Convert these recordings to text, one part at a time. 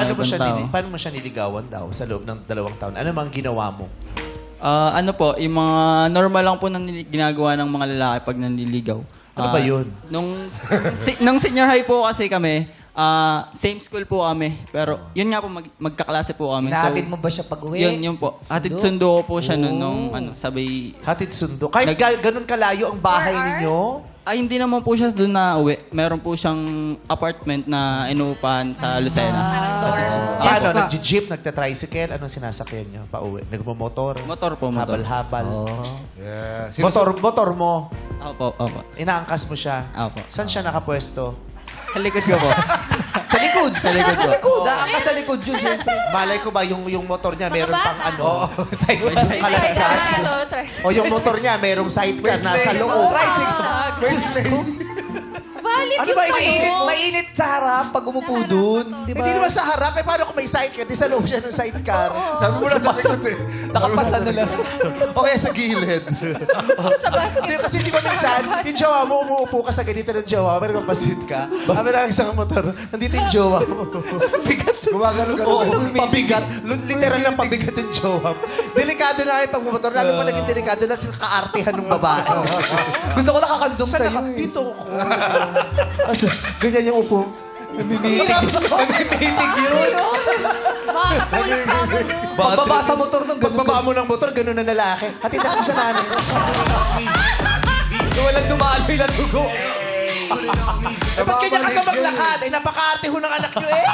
Paano mo siya niligawan daw sa loob ng 2 taon? Ano mang ginawa mo? Ano po, yung mga normal lang po na ginagawa ng mga lalaki pag nanliligaw. Ano ba yun? Nung senior high po kasi kami, same school po kami. Pero yun nga po, magkaklase po kami. Hinahatid mo ba siya pag-uwi? Yun po. Hatid sundo ko po siya nung sabay... Hatid sundo. Kahit ganun kalayo ang bahay ninyo? Ay, hindi naman po siya doon na uwi. Meron po siyang apartment na inuupahan sa Lucena. Hatid sundo. Yes, Paano? pa. Nag-jeep, nagta-tricycle? Anong sinasakyan niyo? Pauwi? Nagmamotor? Motor po, motor. Habal-habal? Yeah. Motor mo? Opo. Inaangkas mo siya? Opo. Saan siya nakapwesto? Sa likod ko po. Sa likod. Sa likod ko. Likod. Daan ka sa likod yun. Malay ko ba yung motor niya meron pang ano? Sideways. Kalagkas. O yung motor niya merong sidecar nasa loob. Tricycle. Valid Ano yung ba iniisip mo? Mainit sa harap pag umupo dun. Di ba? Hindi naman sa harap. Paano kung may sidecar? Di sa loob siya ng sidecar. Sabi mo lang sa likod eh. Nakapasa na lang. O kaya sa gilid. sa basket. Hindi, kasi di ba minsan, yung jowa mo, umuupo ka sa ganito ng jowa, pero kapasit ka. Kami lang isang motor, nandito yung jowa mo. Bigat. Gumagano-gano. Pabigat. Literal lang pabigat yung jowa mo. Delikado na kayo pag bumotor. Lalo pa naging delikado na sa kaartihan ng babae. Gusto ko nakakandong Saan sa'yo. naka? Dito ako. Ganyan yung upo. Namimitig yun. Makakatulog ka mo nun. Pagbaba sa motor nung ganun. Pagbaba mo ng motor, ganun na lalaki. Hatid ako sa nanay. Walang dumaloy na dugo. Ba't ganyan ka maglakad? Ay, napaka-arte ho ng anak nyo eh.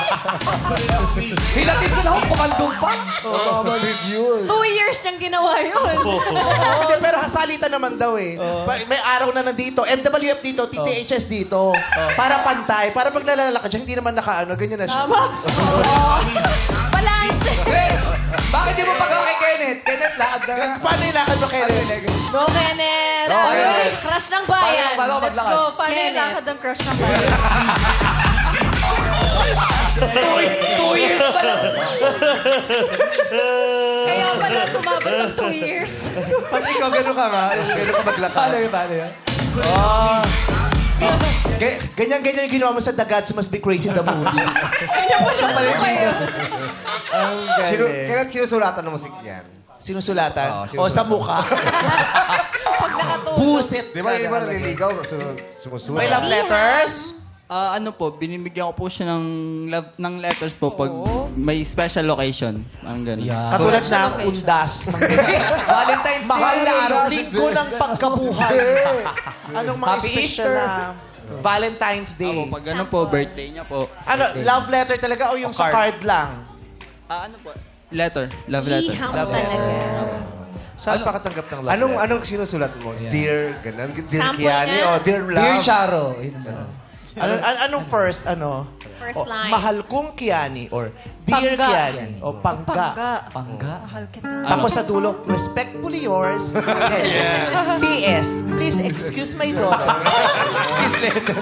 Hilatid mo na ako, kumandong pa. Mamalig yun. 2 years niyang ginawa yun. Hindi, pero salita naman daw eh. May araw na nandito, MWF dito, TTHS dito. Para pantay. Para pag nalalakad siya, hindi naman nakaano, ganyan na siya. Tama. Balance. Bakit di mo pagawa kay Kenneth? Kenneth, lakad ka nga. Paano yung lakad mo, Kenneth? Go, Kenneth. Go, Ay, Kenneth. crush ng bayan. Paano Let's maglakad? go. Paano yung lakad ng crush ng bayan? 2 years pa lang. Kaya pala tumabot ng 2 years. Pati ikaw, gano'n ka nga. Gano'n ka maglakad. Paano yun? Ganyan-ganyan yung ginawa mo sa The Gods Must Be Crazy the movie. Siya pala yung video. Kailan kinusulatan ng musik yan? Sinusulatan? O Oo, sa mukha? Pag nakatulog. Buset! Di ba yung iba naliligaw? Sumusulat. May love letters? Ano po, binibigyan ko po siya ng letters po pag may special occasion. Ang gano'n. Katulad ng undas. Valentine's Day. Mahal na araw, linggo ng pagkabuhay. Anong mga Happy special Easter. na Valentine's Day? Pag ganun po, birthday niya po. Ano, love letter talaga o yung sa card lang? Ano po? Letter. Love letter. Ihang talaga. Saan pa katanggap ng love letter? Anong sinusulat mo? Dear, ganun? Dear Sample Kiani nga. o Dear Love? Dear Charo. Anong first, ano? First line. Mahal kong Kiani or Dear Pangga. Kiani o Pangga. Pangga. Mahal kita. Tapos sa dulo, respectfully yours. P.S. Please excuse my daughter. Excuse letter.